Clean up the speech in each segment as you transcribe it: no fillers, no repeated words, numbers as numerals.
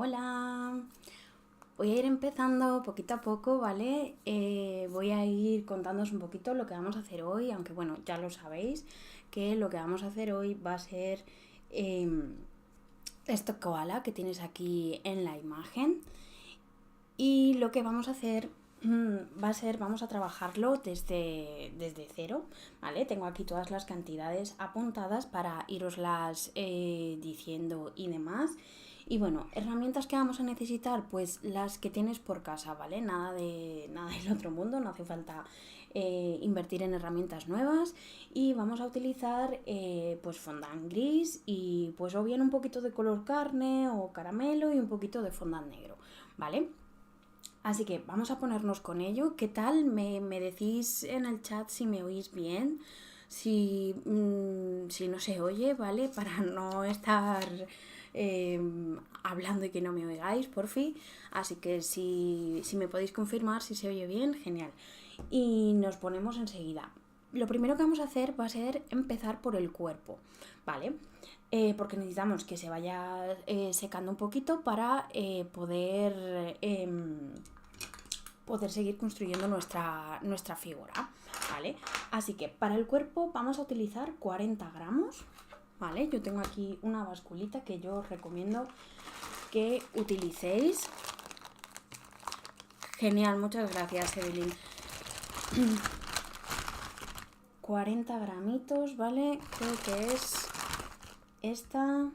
Hola, voy a ir empezando poquito a poco, ¿vale? Voy a ir contándoos un poquito lo que vamos a hacer hoy, aunque bueno, ya lo sabéis, que lo que vamos a hacer hoy va a ser esto koala que tienes aquí en la imagen. Y lo que vamos a hacer va a ser, vamos a trabajarlo desde cero, ¿vale? Tengo aquí todas las cantidades apuntadas para iroslas diciendo y demás. Y bueno, herramientas que vamos a necesitar, pues las que tienes por casa, ¿vale? Nada del otro mundo, no hace falta invertir en herramientas nuevas. Y vamos a utilizar pues fondant gris y pues o bien un poquito de color carne o caramelo y un poquito de fondant negro, ¿vale? Así que vamos a ponernos con ello. ¿Qué tal? Me decís en el chat si me oís bien, si no se oye, ¿vale? Para no estar hablando y que no me oigáis, por fin. Así que si me podéis confirmar si se oye bien, genial. Y nos ponemos enseguida. Lo primero que vamos a hacer va a ser empezar por el cuerpo, ¿vale? Porque necesitamos que se vaya secando un poquito para poder seguir construyendo nuestra figura, ¿vale? Así que para el cuerpo vamos a utilizar 40 gramos, ¿vale? Yo tengo aquí una basculita que yo os recomiendo que utilicéis. Genial, muchas gracias, Evelyn. 40 gramitos, ¿vale? Creo que es esta...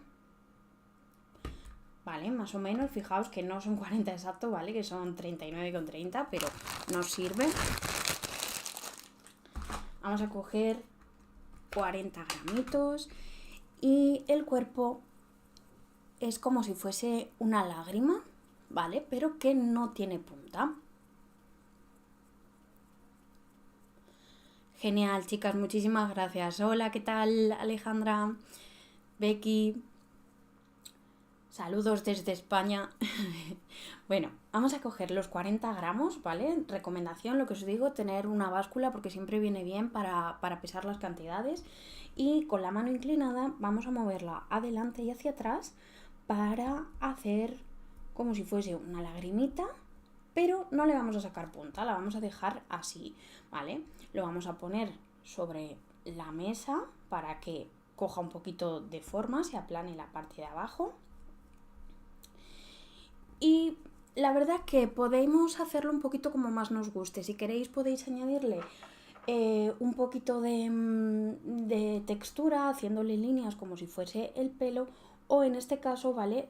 Vale, más o menos, fijaos que no son 40 exacto, ¿vale? Que son 39,30, pero nos sirve. Vamos a coger 40 gramitos y el cuerpo es como si fuese una lágrima, ¿vale? Pero que no tiene punta. Genial, chicas, muchísimas gracias. Hola, ¿qué tal, Alejandra? Becky... Saludos desde España. Bueno, vamos a coger los 40 gramos, ¿vale? Recomendación, lo que os digo, tener una báscula porque siempre viene bien para pesar las cantidades. Y con la mano inclinada vamos a moverla adelante y hacia atrás para hacer como si fuese una lagrimita, pero no le vamos a sacar punta, la vamos a dejar así, ¿vale? Lo vamos a poner sobre la mesa para que coja un poquito de forma, se aplane la parte de abajo. Y la verdad que podemos hacerlo un poquito como más nos guste. Si queréis podéis añadirle un poquito de textura, haciéndole líneas como si fuese el pelo. O en este caso, ¿vale?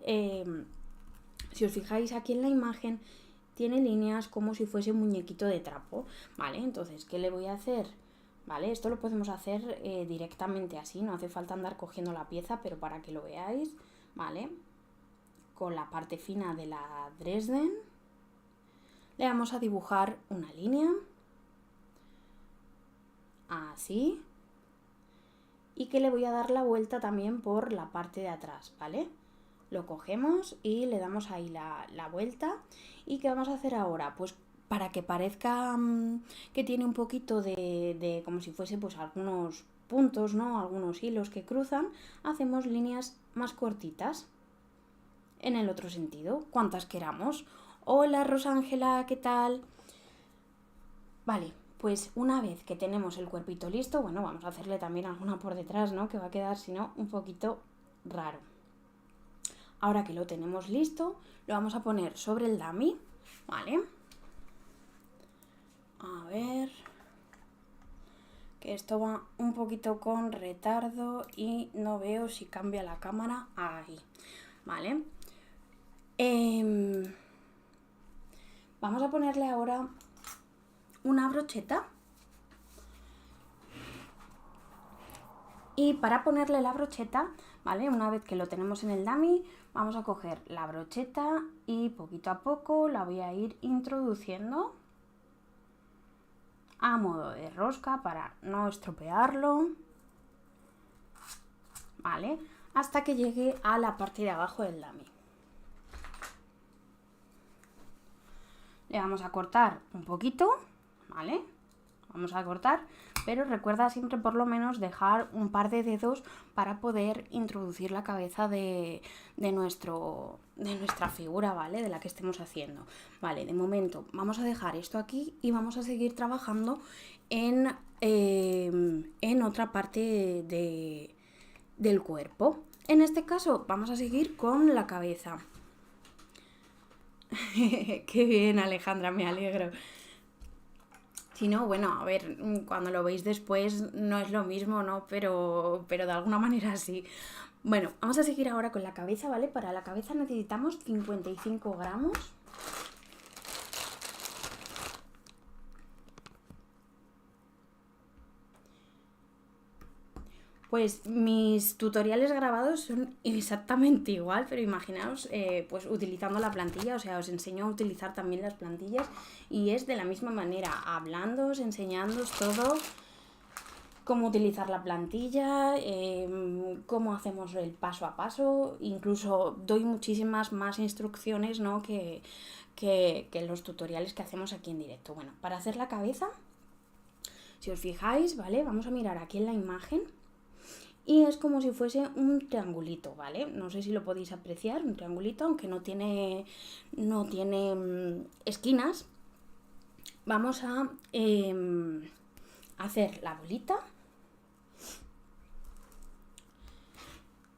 Si os fijáis aquí en la imagen, tiene líneas como si fuese un muñequito de trapo, ¿vale? Entonces, ¿qué le voy a hacer? ¿Vale? Esto lo podemos hacer directamente así, no hace falta andar cogiendo la pieza, pero para que lo veáis, ¿vale? Con la parte fina de la Dresden le vamos a dibujar una línea así y que le voy a dar la vuelta también por la parte de atrás, ¿vale? Lo cogemos y le damos ahí la vuelta. ¿Y qué vamos a hacer ahora? Pues para que parezca que tiene un poquito de como si fuese pues algunos puntos, ¿no? Algunos hilos que cruzan, hacemos líneas más cortitas en el otro sentido, cuantas queramos. Hola Rosángela, ¿qué tal? Vale, pues una vez que tenemos el cuerpito listo, bueno, vamos a hacerle también alguna por detrás, ¿no? Que va a quedar, si no, un poquito raro. Ahora que lo tenemos listo, lo vamos a poner sobre el dummy, ¿vale? A ver... que esto va un poquito con retardo y no veo si cambia la cámara ahí, ¿vale? Vamos a ponerle ahora una brocheta. Y para ponerle la brocheta, ¿vale? Una vez que lo tenemos en el dummy, vamos a coger la brocheta y poquito a poco la voy a ir introduciendo a modo de rosca para no estropearlo, ¿vale? Hasta que llegue a la parte de abajo del dummy. Le vamos a cortar un poquito, ¿vale? vamos a cortar, pero recuerda siempre por lo menos dejar un par de dedos para poder introducir la cabeza de nuestra figura, ¿vale? De la que estemos haciendo. Vale, de momento vamos a dejar esto aquí y vamos a seguir trabajando en otra parte del cuerpo. En este caso vamos a seguir con la cabeza. Qué bien, Alejandra, me alegro. Si no, bueno, a ver, cuando lo veis después no es lo mismo, ¿no? Pero de alguna manera sí. Bueno, vamos a seguir ahora con la cabeza, ¿vale? Para la cabeza necesitamos 55 gramos. Pues mis tutoriales grabados son exactamente igual, pero imaginaos pues utilizando la plantilla, o sea, os enseño a utilizar también las plantillas y es de la misma manera, hablándoos, enseñándoos todo, cómo utilizar la plantilla, cómo hacemos el paso a paso, incluso doy muchísimas más instrucciones, ¿no? que los tutoriales que hacemos aquí en directo. Bueno, para hacer la cabeza, si os fijáis, ¿vale? Vamos a mirar aquí en la imagen. Y es como si fuese un triangulito, ¿vale? No sé si lo podéis apreciar, un triangulito, aunque no tiene esquinas. Vamos a hacer la bolita.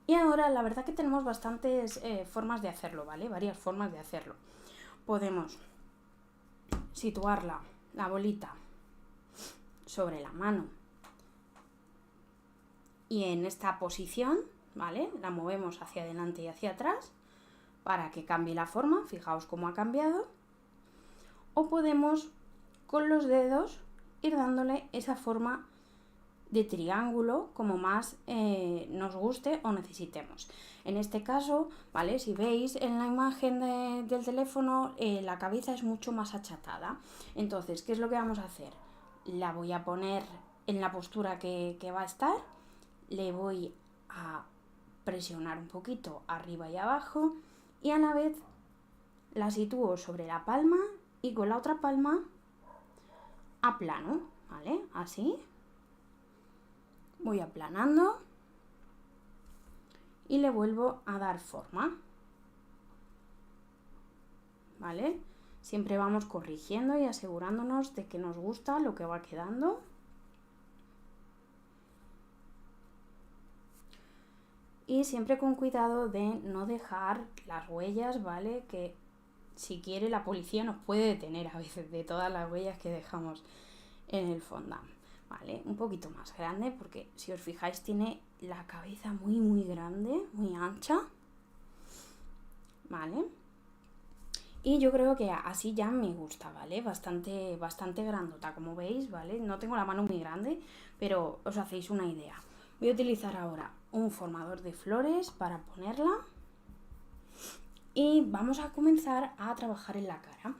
Y ahora la verdad que tenemos bastantes formas de hacerlo, ¿vale? Varias formas de hacerlo. Podemos situarla, la bolita, sobre la mano. Y en esta posición, ¿vale? La movemos hacia adelante y hacia atrás para que cambie la forma. Fijaos cómo ha cambiado. O podemos con los dedos ir dándole esa forma de triángulo como más nos guste o necesitemos. En este caso, ¿vale? Si veis en la imagen del teléfono, la cabeza es mucho más achatada. Entonces, ¿qué es lo que vamos a hacer? La voy a poner en la postura que va a estar. Le voy a presionar un poquito arriba y abajo y a la vez la sitúo sobre la palma y con la otra palma aplano, ¿vale? Así. Voy aplanando y le vuelvo a dar forma, ¿vale? Siempre vamos corrigiendo y asegurándonos de que nos gusta lo que va quedando. Y siempre con cuidado de no dejar las huellas, ¿vale? Que si quiere la policía nos puede detener a veces de todas las huellas que dejamos en el fondant, ¿vale? Un poquito más grande porque si os fijáis tiene la cabeza muy grande, muy ancha, ¿vale? Y yo creo que así ya me gusta, ¿vale? Bastante grandota, como veis, ¿vale? No tengo la mano muy grande, pero os hacéis una idea. Voy a utilizar ahora un formador de flores para ponerla y vamos a comenzar a trabajar en la cara.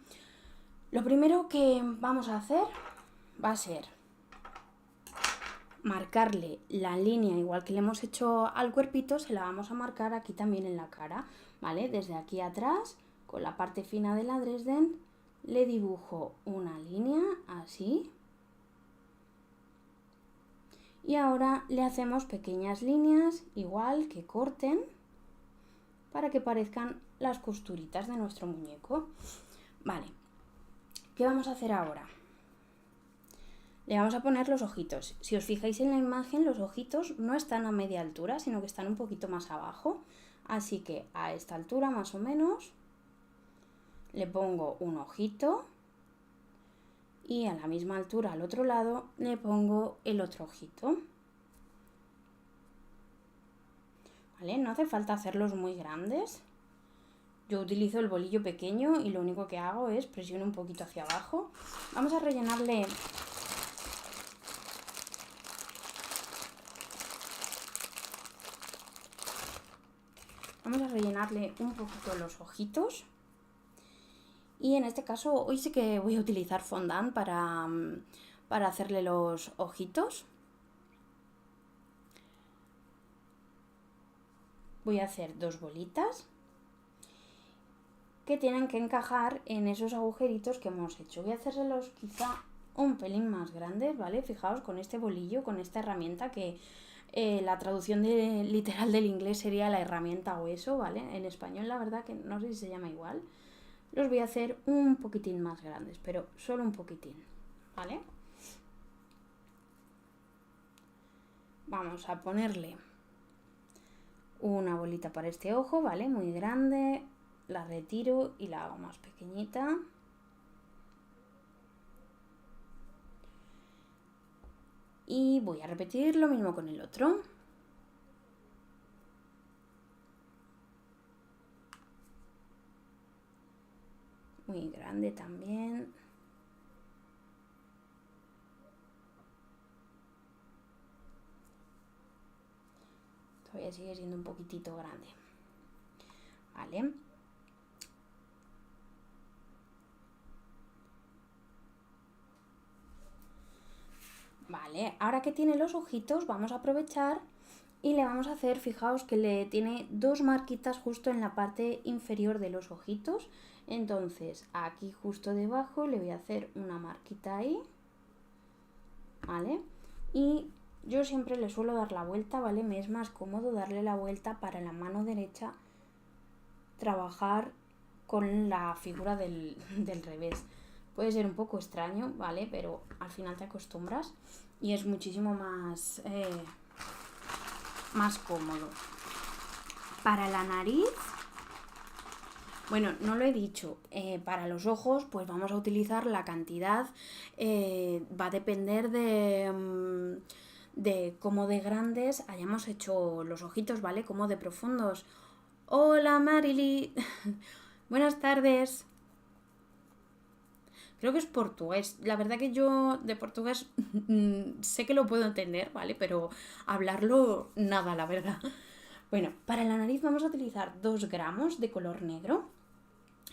Lo primero que vamos a hacer va a ser marcarle la línea, igual que le hemos hecho al cuerpito, se la vamos a marcar aquí también en la cara, ¿vale? Desde aquí atrás, con la parte fina de la Dresden, le dibujo una línea así. Y ahora le hacemos pequeñas líneas, igual que corten, para que parezcan las costuritas de nuestro muñeco. Vale, ¿qué vamos a hacer ahora? Le vamos a poner los ojitos. Si os fijáis en la imagen, los ojitos no están a media altura, sino que están un poquito más abajo. Así que a esta altura, más o menos, le pongo un ojito. Y a la misma altura, al otro lado, le pongo el otro ojito. ¿Vale? No hace falta hacerlos muy grandes. Yo utilizo el bolillo pequeño y lo único que hago es presionar un poquito hacia abajo. Vamos a rellenarle un poquito los ojitos. Y en este caso hoy sí que voy a utilizar fondant para hacerle los ojitos. Voy a hacer dos bolitas que tienen que encajar en esos agujeritos que hemos hecho. Voy a hacérselos quizá un pelín más grandes, ¿vale? Fijaos con este bolillo, con esta herramienta que la traducción literal del inglés sería la herramienta hueso, ¿vale? En español la verdad que no sé si se llama igual. Los voy a hacer un poquitín más grandes, pero solo un poquitín, ¿vale? Vamos a ponerle una bolita para este ojo, ¿vale? Muy grande. La retiro y la hago más pequeñita. Y voy a repetir lo mismo con el otro. Muy grande también. Todavía sigue siendo un poquitito grande. ¿Vale? Vale, ahora que tiene los ojitos vamos a aprovechar y le vamos a hacer, fijaos que le tiene dos marquitas justo en la parte inferior de los ojitos. Entonces aquí justo debajo le voy a hacer una marquita ahí, ¿vale? Y yo siempre le suelo dar la vuelta, ¿vale? Me es más cómodo darle la vuelta para la mano derecha trabajar con la figura del revés. Puede ser un poco extraño, ¿vale? Pero al final te acostumbras y es muchísimo más, más cómodo. Para la nariz, bueno, no lo he dicho, para los ojos pues vamos a utilizar la cantidad, va a depender de cómo de grandes hayamos hecho los ojitos, ¿vale? Como de profundos. Hola Marily, buenas tardes. Creo que es portugués. La verdad que yo de portugués sé que lo puedo entender, ¿vale? Pero hablarlo, nada, la verdad. Bueno, para la nariz vamos a utilizar 2 gramos de color negro.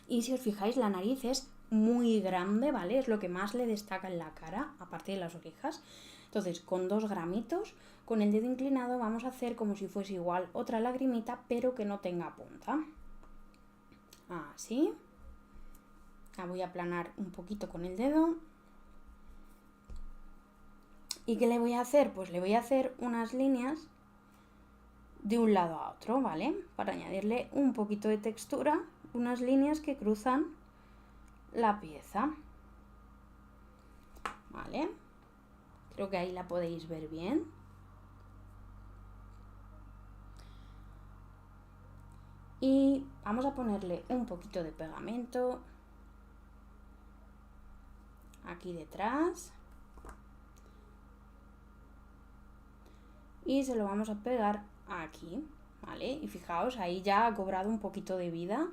Y si os fijáis, la nariz es muy grande, ¿vale? Es lo que más le destaca en la cara, aparte de las orejas. Entonces, con 2 gramitos, con el dedo inclinado vamos a hacer como si fuese igual otra lagrimita, pero que no tenga punta. Así. La voy a aplanar un poquito con el dedo. ¿Y qué le voy a hacer? Pues le voy a hacer unas líneas de un lado a otro, ¿vale? Para añadirle un poquito de textura, unas líneas que cruzan la pieza. ¿Vale? Creo que ahí la podéis ver bien. Y vamos a ponerle un poquito de pegamento aquí detrás. Y se lo vamos a pegar aquí, ¿vale? Y fijaos, ahí ya ha cobrado un poquito de vida.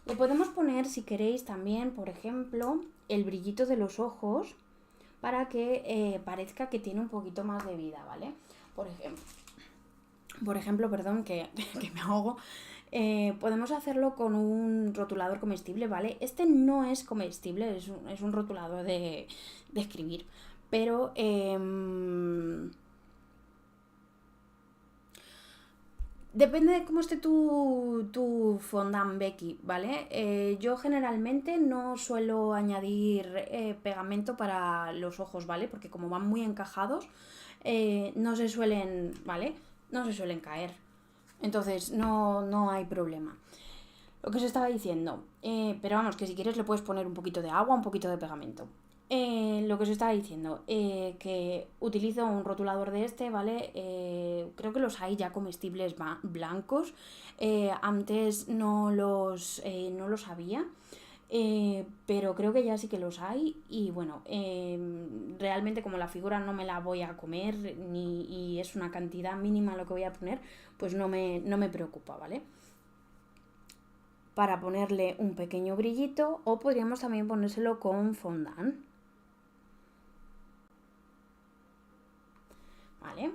Le podemos poner, si queréis, también, por ejemplo, el brillito de los ojos para que parezca que tiene un poquito más de vida, ¿vale? Por ejemplo, perdón, que me ahogo. Podemos hacerlo con un rotulador comestible, ¿vale? Este no es comestible, es un rotulador de escribir, pero depende de cómo esté tu fondant, Becky, ¿vale? Yo generalmente no suelo añadir pegamento para los ojos, ¿vale? Porque como van muy encajados, no se suelen, ¿vale? No se suelen caer. Entonces no hay problema. Lo que os estaba diciendo, pero vamos, que si quieres le puedes poner un poquito de agua, un poquito de pegamento. Lo que os estaba diciendo, que utilizo un rotulador de este, ¿vale? Creo que los hay ya comestibles blancos. Antes no los había. Pero creo que ya sí que los hay y bueno, realmente como la figura no me la voy a comer y es una cantidad mínima lo que voy a poner, pues no me preocupa, ¿vale? Para ponerle un pequeño brillito o podríamos también ponérselo con fondant, ¿vale?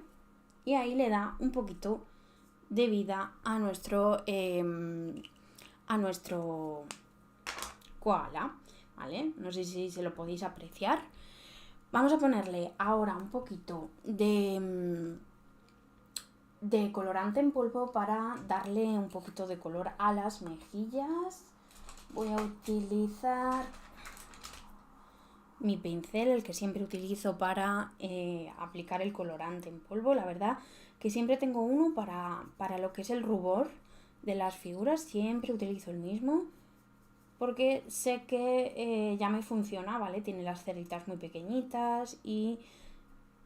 Y ahí le da un poquito de vida a nuestro koala, ¿vale? No sé si se lo podéis apreciar. Vamos a ponerle ahora un poquito de colorante en polvo para darle un poquito de color a las mejillas. voy a utilizar mi pincel, el que siempre utilizo para aplicar el colorante en polvo. La verdad que siempre tengo uno para lo que es el rubor de las figuras, siempre utilizo el mismo porque sé que ya me funciona, ¿vale? Tiene las cerritas muy pequeñitas y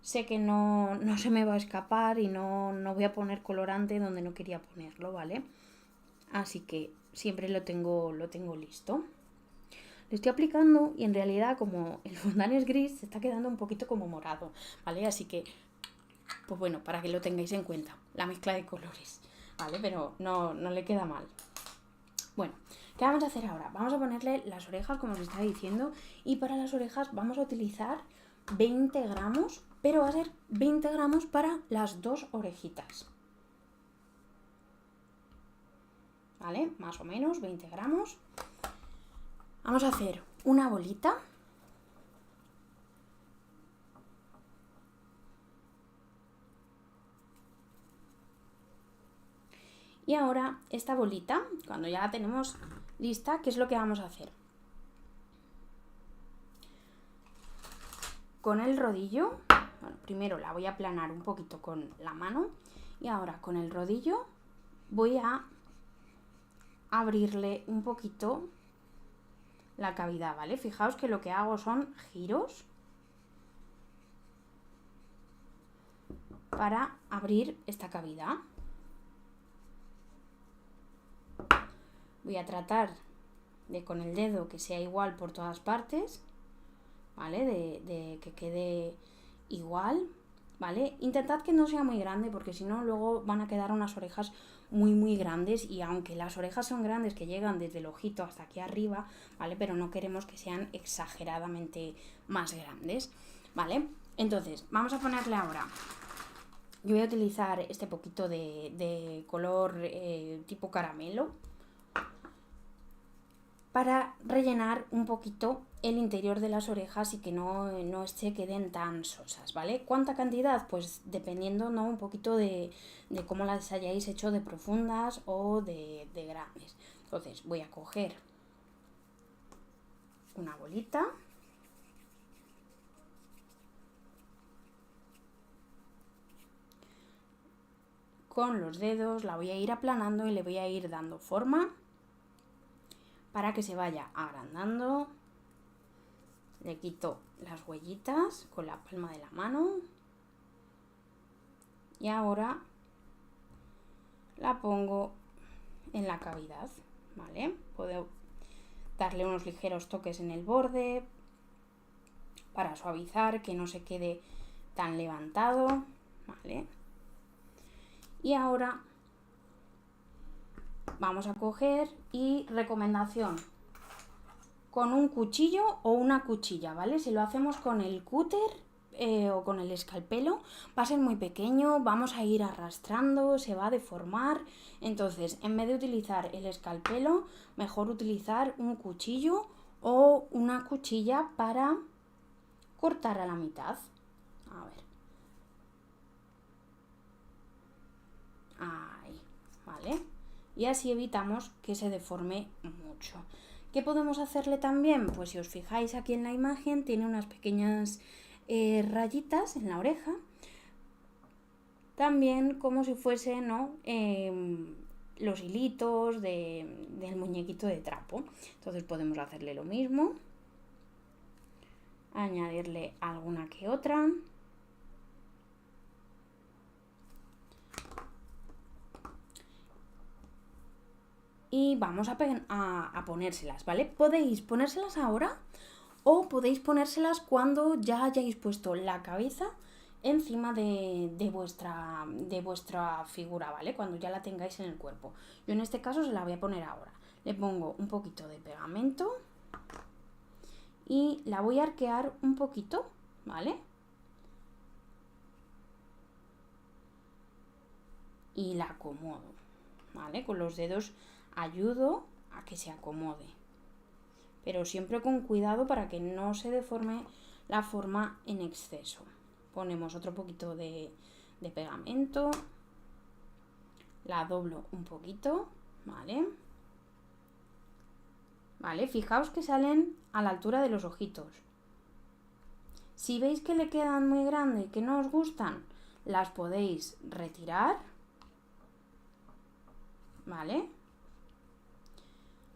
sé que no se me va a escapar y no voy a poner colorante donde no quería ponerlo, ¿vale? Así que siempre lo tengo listo. Le estoy aplicando y en realidad como el fondant es gris se está quedando un poquito como morado, ¿vale? Así que, pues bueno, para que lo tengáis en cuenta, la mezcla de colores, ¿vale? Pero no le queda mal. Bueno, ¿qué vamos a hacer ahora? Vamos a ponerle las orejas, como os estaba diciendo, y para las orejas vamos a utilizar 20 gramos, pero va a ser 20 gramos para las dos orejitas. ¿Vale? Más o menos 20 gramos. Vamos a hacer una bolita. Y ahora esta bolita, cuando ya la tenemos lista, ¿qué es lo que vamos a hacer? Con el rodillo, bueno, primero la voy a aplanar un poquito con la mano y ahora con el rodillo voy a abrirle un poquito la cavidad, ¿vale? Fijaos que lo que hago son giros para abrir esta cavidad. Voy a tratar de con el dedo que sea igual por todas partes, ¿vale? De que quede igual, ¿vale? Intentad que no sea muy grande porque si no luego van a quedar unas orejas muy grandes y aunque las orejas son grandes que llegan desde el ojito hasta aquí arriba, ¿vale? Pero no queremos que sean exageradamente más grandes, ¿vale? Entonces, vamos a ponerle ahora, yo voy a utilizar este poquito de color tipo caramelo para rellenar un poquito el interior de las orejas y que no se queden tan sosas, ¿vale? ¿Cuánta cantidad? Pues dependiendo, ¿no? Un poquito de cómo las hayáis hecho de profundas o de grandes. Entonces voy a coger una bolita. Con los dedos la voy a ir aplanando y le voy a ir dando forma para que se vaya agrandando. Le quito las huellitas con la palma de la mano y ahora la pongo en la cavidad, ¿vale? Puedo darle unos ligeros toques en el borde para suavizar, que no se quede tan levantado, ¿vale? Y ahora vamos a coger y recomendación, con un cuchillo o una cuchilla, ¿vale? Si lo hacemos con el cúter o con el escalpelo va a ser muy pequeño, vamos a ir arrastrando, se va a deformar. Entonces, en vez de utilizar el escalpelo, mejor utilizar un cuchillo o una cuchilla para cortar a la mitad. A ver. Ahí, ¿vale? Y así evitamos que se deforme mucho. ¿Qué podemos hacerle también? Pues si os fijáis aquí en la imagen, tiene unas pequeñas rayitas en la oreja. También como si fuese, ¿no? Los hilitos del muñequito de trapo. Entonces podemos hacerle lo mismo. Añadirle alguna que otra. Y vamos a ponérselas, ¿vale? Podéis ponérselas ahora o podéis ponérselas cuando ya hayáis puesto la cabeza encima de vuestra figura, ¿vale? Cuando ya la tengáis en el cuerpo. Yo en este caso se la voy a poner ahora. Le pongo un poquito de pegamento y la voy a arquear un poquito, ¿vale? Y la acomodo, ¿vale? Con los dedos ayudo a que se acomode, pero siempre con cuidado para que no se deforme la forma en exceso. Ponemos otro poquito de pegamento, la doblo un poquito, ¿vale? ¿vale? Fijaos que salen a la altura de los ojitos. Si veis que le quedan muy grandes y que no os gustan, las podéis retirar, ¿vale?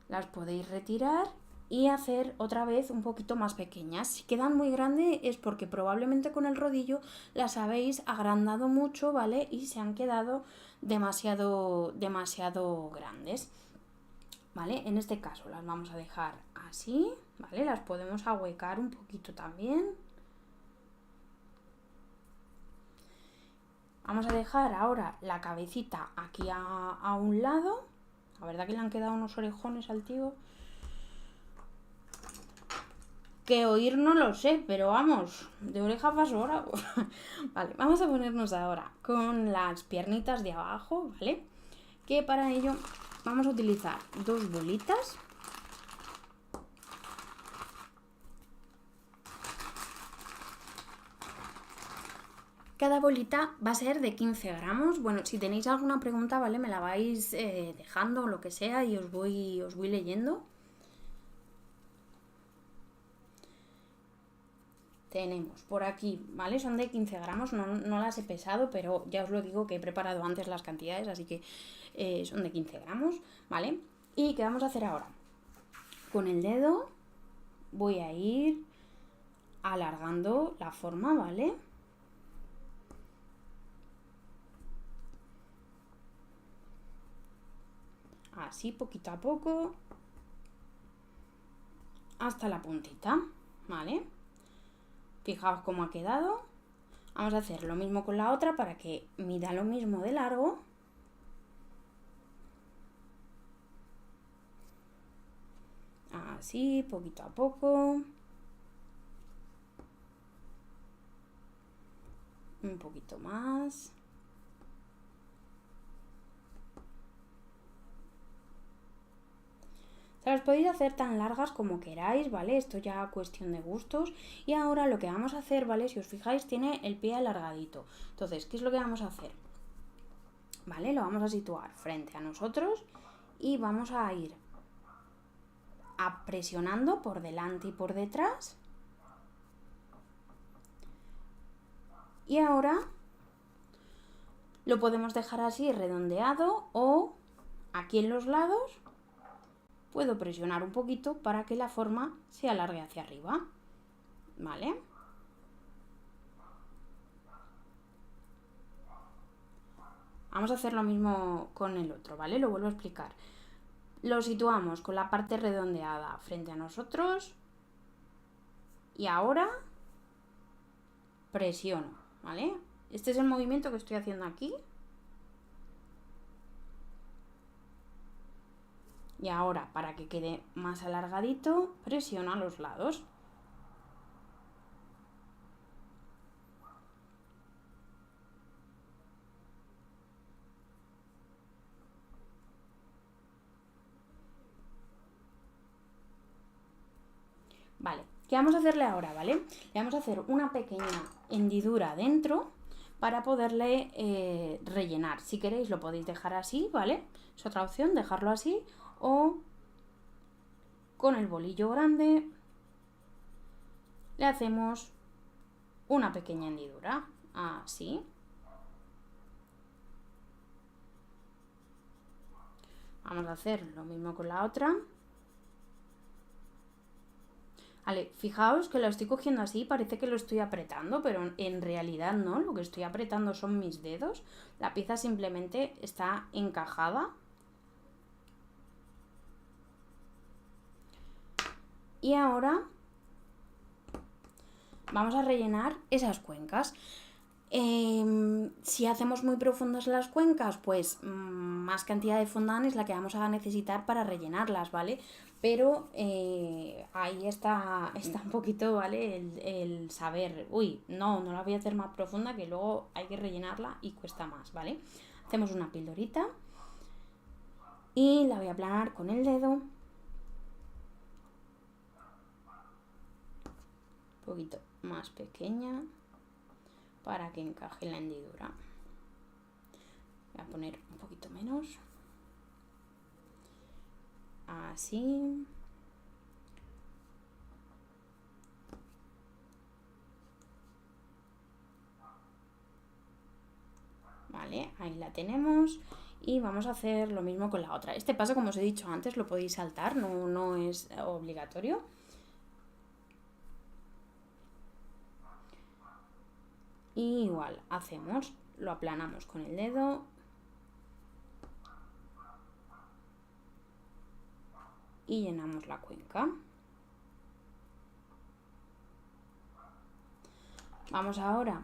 Las podéis retirar y hacer otra vez un poquito más pequeñas. Si quedan muy grandes es porque probablemente con el rodillo las habéis agrandado mucho, ¿vale? Y se han quedado demasiado grandes, ¿vale? En este caso las vamos a dejar así, ¿vale? Las podemos ahuecar un poquito también. Vamos a dejar ahora la cabecita aquí a un lado. La verdad que le han quedado unos orejones al tío. Que oír no lo sé, pero vamos, de oreja paso ahora. Vale, vamos a ponernos ahora con las piernitas de abajo, ¿vale? Que para ello vamos a utilizar 2 bolitas. Cada bolita va a ser de 15 gramos. Bueno, si tenéis alguna pregunta, ¿vale? Me la vais dejando o lo que sea y os voy leyendo. Tenemos por aquí, ¿vale? Son de 15 gramos, no las he pesado, pero ya os lo digo que he preparado antes las cantidades, así que son de 15 gramos, ¿vale? ¿Y qué vamos a hacer ahora? Con el dedo voy a ir alargando la forma, ¿vale? Así, poquito a poco, hasta la puntita, ¿vale? Fijaos cómo ha quedado. Vamos a hacer lo mismo con la otra para que mida lo mismo de largo. Así, poquito a poco. Un poquito más. O sea, las podéis hacer tan largas como queráis, ¿vale? Esto ya cuestión de gustos. Y ahora lo que vamos a hacer, ¿vale? Si os fijáis, tiene el pie alargadito. Entonces, ¿qué es lo que vamos a hacer? ¿Vale? Lo vamos a situar frente a nosotros y vamos a ir presionando por delante y por detrás. Y ahora lo podemos dejar así redondeado o aquí en los lados puedo presionar un poquito para que la forma se alargue hacia arriba, ¿vale? Vamos a hacer lo mismo con el otro, ¿vale? Lo vuelvo a explicar. Lo situamos con la parte redondeada frente a nosotros y ahora presiono, ¿vale? Este es el movimiento que estoy haciendo aquí. Y ahora, para que quede más alargadito, presiono a los lados. Vale, ¿qué vamos a hacerle ahora, vale? Le vamos a hacer una pequeña hendidura dentro para poderle rellenar. Si queréis lo podéis dejar así, ¿vale? Es otra opción, dejarlo así. O con el bolillo grande le hacemos una pequeña hendidura, así. Vamos a hacer lo mismo con la otra. Vale, fijaos que lo estoy cogiendo así, parece que lo estoy apretando, pero en realidad no, lo que estoy apretando son mis dedos. La pieza simplemente está encajada. Y ahora vamos a rellenar esas cuencas. Si hacemos muy profundas las cuencas, pues más cantidad de fondant es la que vamos a necesitar para rellenarlas, ¿vale? Pero ahí está un poquito, ¿vale? El saber, uy, no la voy a hacer más profunda, que luego hay que rellenarla y cuesta más, ¿vale? Hacemos una pildorita y la voy a aplanar con el dedo. Un poquito más pequeña para que encaje la hendidura. Voy a poner un poquito menos. Así. Ahí la tenemos. Y vamos a hacer lo mismo con la otra. Este paso, como os he dicho antes, lo podéis saltar, no es obligatorio. Y igual, lo aplanamos con el dedo. Y llenamos la cuenca. Vamos ahora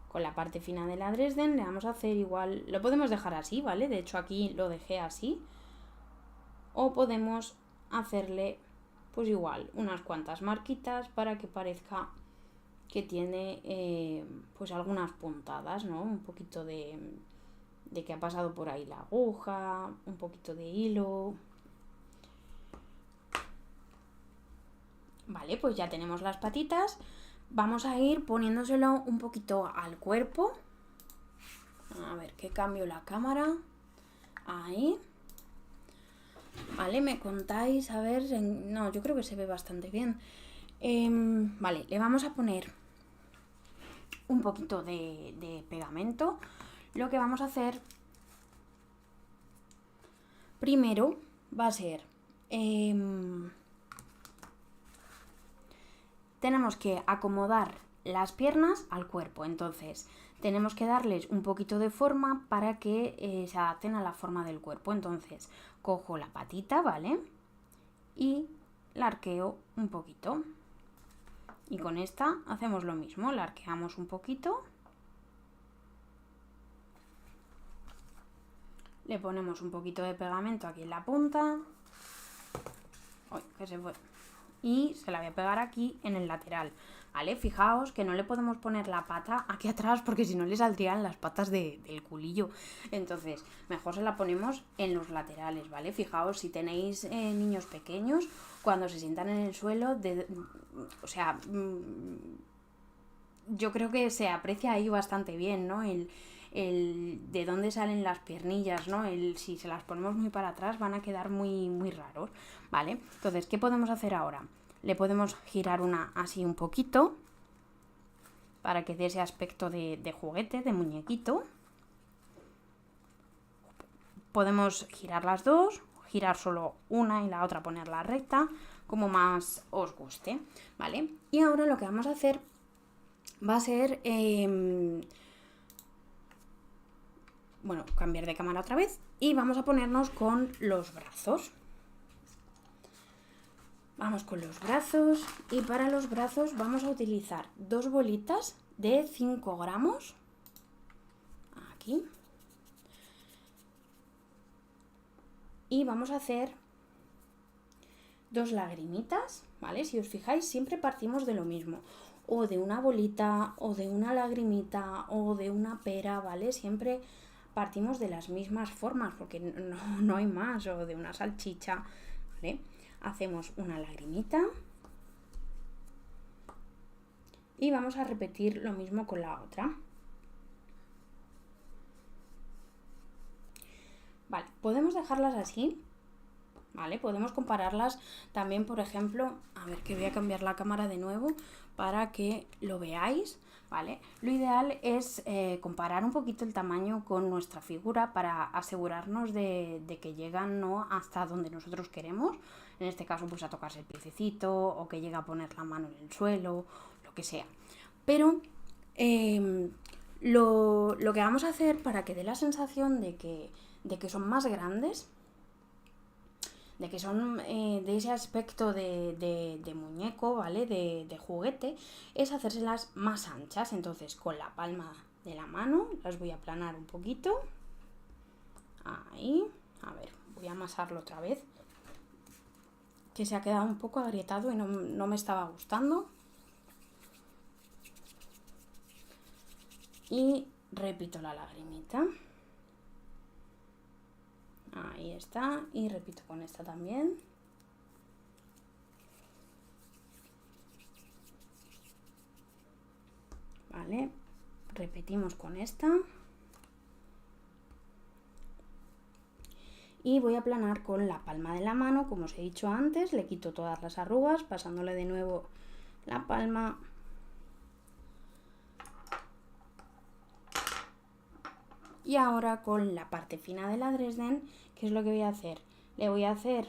con la parte fina de la Dresden, le vamos a hacer igual, lo podemos dejar así, ¿vale? De hecho aquí lo dejé así. O podemos hacerle pues igual unas cuantas marquitas para que parezca que tiene pues algunas puntadas, ¿no? Un poquito de que ha pasado por ahí la aguja, un poquito de hilo. Vale, pues ya tenemos las patitas. Vamos a ir poniéndoselo un poquito al cuerpo. A ver, que cambio la cámara. Ahí. Vale, me contáis, a ver, no, yo creo que se ve bastante bien. Vale, le vamos a poner un poquito de pegamento. Lo que vamos a hacer primero va a ser... tenemos que acomodar las piernas al cuerpo, entonces tenemos que darles un poquito de forma para que se adapten a la forma del cuerpo. Entonces cojo la patita, ¿vale? Y la arqueo un poquito. Y con esta hacemos lo mismo, la arqueamos un poquito. Le ponemos un poquito de pegamento aquí en la punta. Uy, que se fue. Y se la voy a pegar aquí en el lateral, ¿vale? Fijaos que no le podemos poner la pata aquí atrás porque si no le saldrían las patas del culillo. Entonces, mejor se la ponemos en los laterales, ¿vale? Fijaos, si tenéis niños pequeños, cuando se sientan en el suelo, yo creo que se aprecia ahí bastante bien, ¿no? El de dónde salen las piernillas, ¿no? Si se las ponemos muy para atrás van a quedar muy, muy raros, ¿vale? Entonces, ¿qué podemos hacer ahora? Le podemos girar una así un poquito para que dé ese aspecto de juguete, de muñequito. Podemos girar las dos, girar solo una y la otra ponerla recta, como más os guste, ¿vale? Y ahora lo que vamos a hacer va a ser... bueno, cambiar de cámara otra vez y vamos a ponernos con los brazos. Vamos con los brazos y para los brazos vamos a utilizar 2 bolitas de 5 gramos. Aquí. Y vamos a hacer 2 lagrimitas, ¿vale? Si os fijáis, siempre partimos de lo mismo. O de una bolita, o de una lagrimita, o de una pera, ¿vale? Siempre partimos de las mismas formas porque no hay más, o de una salchicha, ¿vale? Hacemos una lagrimita y vamos a repetir lo mismo con la otra. Vale, podemos dejarlas así, ¿vale? Podemos compararlas también, por ejemplo, a ver que voy a cambiar la cámara de nuevo para que lo veáis, ¿vale? Lo ideal es comparar un poquito el tamaño con nuestra figura para asegurarnos de que llegan, ¿no?, hasta donde nosotros queremos. En este caso, pues a tocarse el piececito o que llegue a poner la mano en el suelo, lo que sea. Pero lo que vamos a hacer para que dé la sensación de que son más grandes, de que son de ese aspecto de muñeco, ¿vale? De juguete, es hacérselas más anchas. Entonces, con la palma de la mano las voy a aplanar un poquito. Ahí. A ver, voy a amasarlo otra vez, que se ha quedado un poco agrietado y no me estaba gustando. Y repito la lagrimita. Ahí está. Y repito con esta también. Vale. Repetimos con esta. Y voy a aplanar con la palma de la mano, como os he dicho antes. Le quito todas las arrugas, pasándole de nuevo la palma. Y ahora con la parte fina de la Dresden, ¿qué es lo que voy a hacer? Le voy a hacer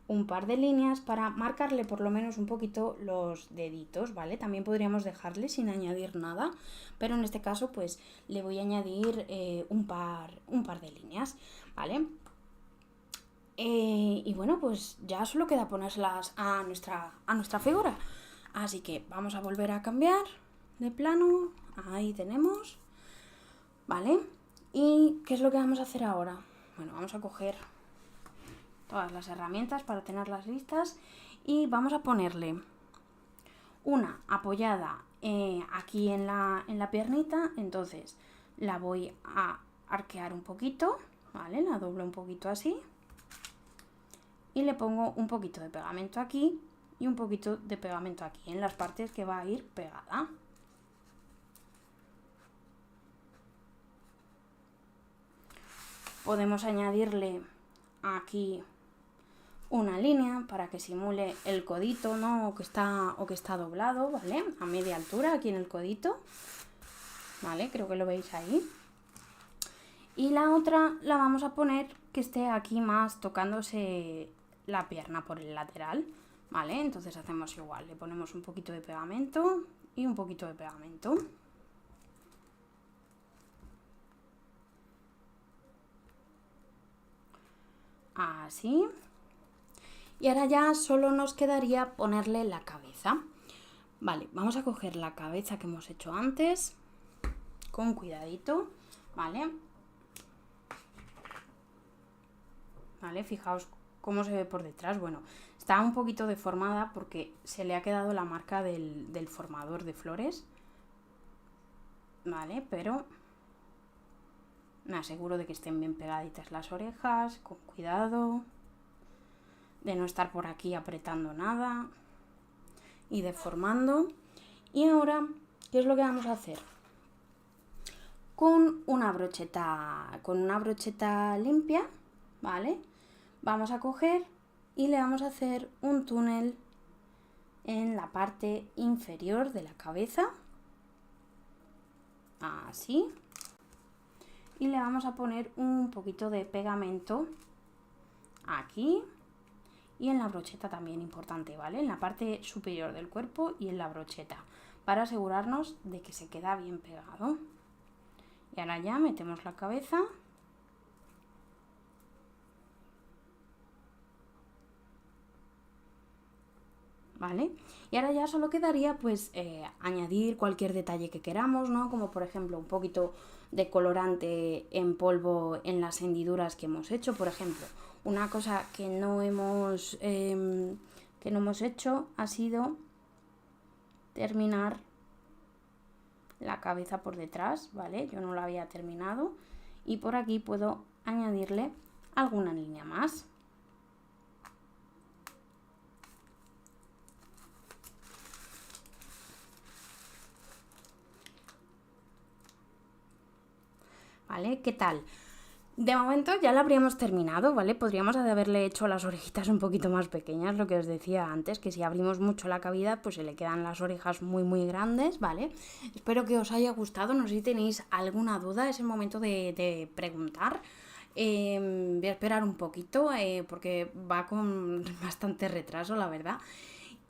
un par de líneas para marcarle por lo menos un poquito los deditos, ¿vale? También podríamos dejarle sin añadir nada, pero en este caso pues le voy a añadir un par de líneas, ¿vale? Y bueno, pues ya solo queda ponérselas a nuestra figura. Así que vamos a volver a cambiar de plano. Ahí tenemos. ¿Vale? ¿Y qué es lo que vamos a hacer ahora? Bueno, vamos a coger todas las herramientas para tenerlas listas y vamos a ponerle una apoyada aquí en la piernita. Entonces la voy a arquear un poquito, ¿vale? La doblo un poquito así y le pongo un poquito de pegamento aquí y un poquito de pegamento aquí en las partes que va a ir pegada. Podemos añadirle aquí una línea para que simule el codito, ¿no? o que está doblado, ¿vale? A media altura aquí en el codito, ¿vale? Creo que lo veis ahí. Y la otra la vamos a poner que esté aquí más tocándose la pierna por el lateral, ¿vale? Entonces hacemos igual, le ponemos un poquito de pegamento y un poquito de pegamento. Así. Y ahora ya solo nos quedaría ponerle la cabeza. Vale, vamos a coger la cabeza que hemos hecho antes, con cuidadito, ¿vale? ¿Vale? Fijaos cómo se ve por detrás. Bueno, está un poquito deformada porque se le ha quedado la marca del formador de flores, ¿vale? Pero me aseguro de que estén bien pegaditas las orejas, con cuidado, de no estar por aquí apretando nada y deformando. Y ahora, ¿qué es lo que vamos a hacer? Con una brocheta limpia, ¿vale? Vamos a coger y le vamos a hacer un túnel en la parte inferior de la cabeza, así, y le vamos a poner un poquito de pegamento aquí y en la brocheta también, importante, ¿vale? En la parte superior del cuerpo y en la brocheta, para asegurarnos de que se queda bien pegado. Y ahora ya metemos la cabeza. ¿Vale? Y ahora ya solo quedaría pues añadir cualquier detalle que queramos, ¿no? Como por ejemplo un poquito de colorante en polvo en las hendiduras que hemos hecho. Por ejemplo, una cosa que no hemos hecho ha sido terminar la cabeza por detrás, ¿vale? Yo no la había terminado y por aquí puedo añadirle alguna línea más. ¿Vale? ¿Qué tal? De momento ya la habríamos terminado, ¿vale? Podríamos haberle hecho las orejitas un poquito más pequeñas, lo que os decía antes, que si abrimos mucho la cavidad, pues se le quedan las orejas muy, muy grandes, ¿vale? Espero que os haya gustado, no sé si tenéis alguna duda, es el momento de preguntar. Voy a esperar un poquito, porque va con bastante retraso, la verdad.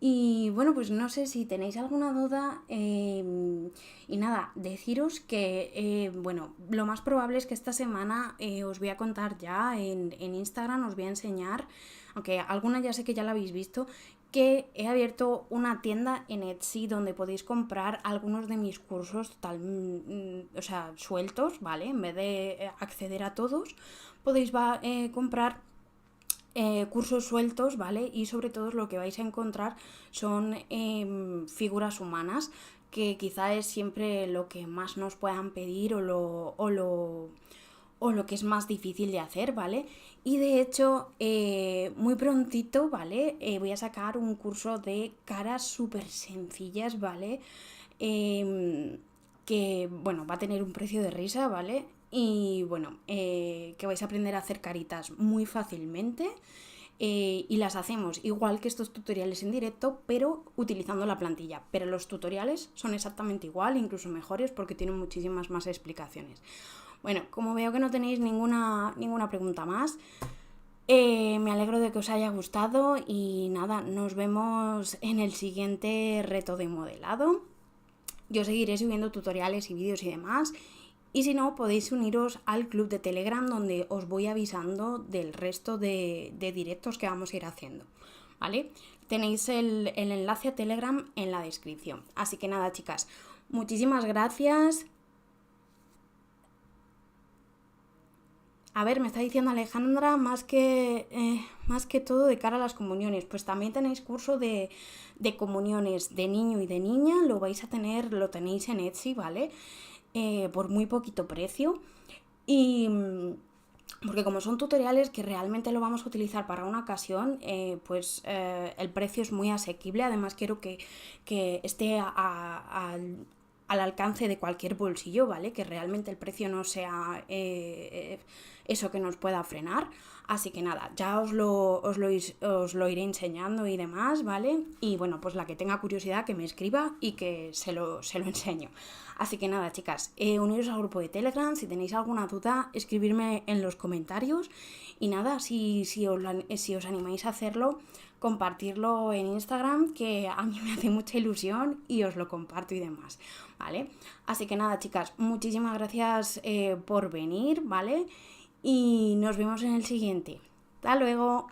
Y bueno, pues no sé si tenéis alguna duda y nada, deciros que, bueno, lo más probable es que esta semana os voy a contar ya en Instagram, os voy a enseñar, aunque alguna ya sé que ya la habéis visto, que he abierto una tienda en Etsy donde podéis comprar algunos de mis cursos o sea, sueltos, ¿vale? En vez de acceder a todos, podéis comprar cursos sueltos, ¿vale? Y sobre todo lo que vais a encontrar son figuras humanas, que quizá es siempre lo que más nos puedan pedir o lo que es más difícil de hacer, ¿vale? Y de hecho, muy prontito, ¿vale? Voy a sacar un curso de caras súper sencillas, ¿vale? Que, bueno, va a tener un precio de risa, ¿vale? Y bueno, que vais a aprender a hacer caritas muy fácilmente y las hacemos igual que estos tutoriales en directo, pero utilizando la plantilla. Pero los tutoriales son exactamente igual, incluso mejores, porque tienen muchísimas más explicaciones. Bueno, como veo que no tenéis ninguna pregunta más, me alegro de que os haya gustado y nada, nos vemos en el siguiente reto de modelado. Yo seguiré subiendo tutoriales y vídeos y demás. Y si no, podéis uniros al club de Telegram donde os voy avisando del resto de directos que vamos a ir haciendo, ¿vale? Tenéis el enlace a Telegram en la descripción. Así que nada, chicas, muchísimas gracias. A ver, me está diciendo Alejandra, más que todo de cara a las comuniones. Pues también tenéis curso de comuniones de niño y de niña, lo tenéis en Etsy, ¿vale? Por muy poquito precio. Y porque como son tutoriales que realmente lo vamos a utilizar para una ocasión, pues el precio es muy asequible. Además quiero que esté al alcance de cualquier bolsillo, ¿vale? Que realmente el precio no sea eso que nos pueda frenar. Así que nada, ya os lo iré enseñando y demás, ¿vale? Y bueno, pues la que tenga curiosidad que me escriba y que se lo enseño. Así que nada, chicas, uniros al grupo de Telegram. Si tenéis alguna duda, escribirme en los comentarios. Y nada, si os animáis a hacerlo, compartirlo en Instagram, que a mí me hace mucha ilusión y os lo comparto y demás, ¿vale? Así que nada, chicas, muchísimas gracias por venir, ¿vale? Y nos vemos en el siguiente. ¡Hasta luego!